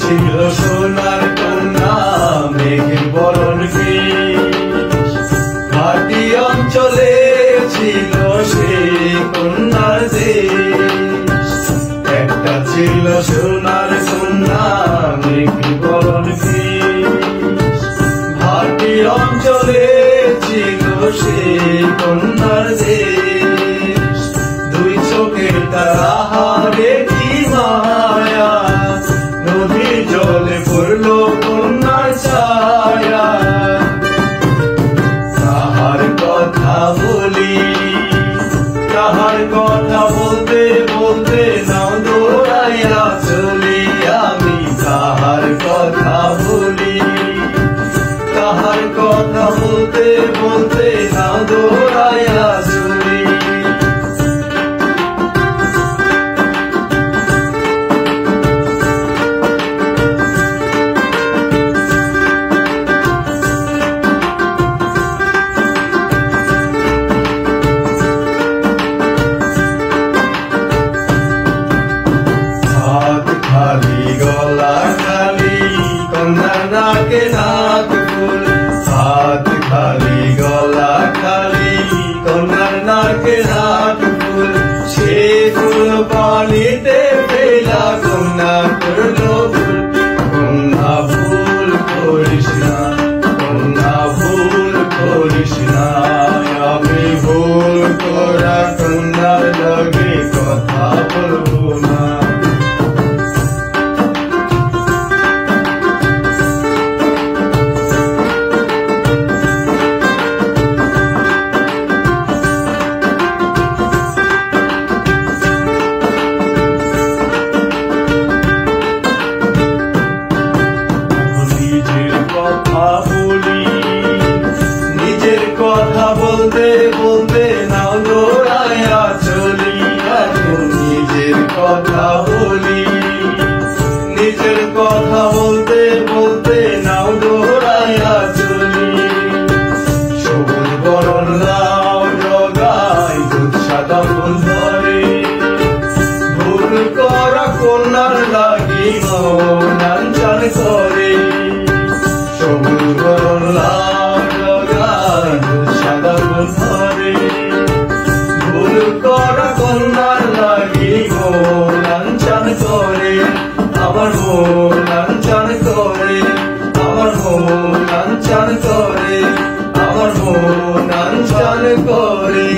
ছিল সোনার কন্যা মেঘের বরণ ঘাটি অঞ্চলে ছিল সেই কন্যার দেশ। একটা ছিল সোনার কন্যা মেঘের বরণ ঘাটি অঞ্চলে ছিল সেই কন্যার দেশ। দুই চোখের তারা হারে কি মায়া, নদীর জলে পড়ল কন্যার ছায়া। তাহার কথা বলি, তাহার কথা বলতে বলতে নাও দৌড়াইয়া চলি আমি। তাহার কথা বলি, তাহার কথা বলতে বলতে নাও দৌড়াইয়া চলি। খালি গলা খালি কন্যার নাকে নাক ফুল, হাত খালি গলা খালি কন্যার নাকে নাক ফুল। সে ফুল পানিতে ফেলা কন্যা করল ভুল। কন্যা ভুল করিস না, কন্যা ভুল করিস না। আমি ভুল করা কন্যার লগে কথা বলবো না। নিজের কথা বলতে বলতে নাও দৌড়াইয়া চলি। এখন নিজের কথা বলি, নিজের কথা বলতে বলতে নাও দৌড়াইয়া চলি। সবুজ বরণ লাউ জগায় দুধ সাদা ফুল ধরে, ভুল করা কন্যার লাগি মন আনচান করে। সবুজ বরণ লাউ জগায় দুধ সাদা ফুল ধরে, ভুল করা কন্যার লাগি মন আনচান করে। আমার মন আনচান করে, আমার মন আনচান করে, আমার মন আনচান করে।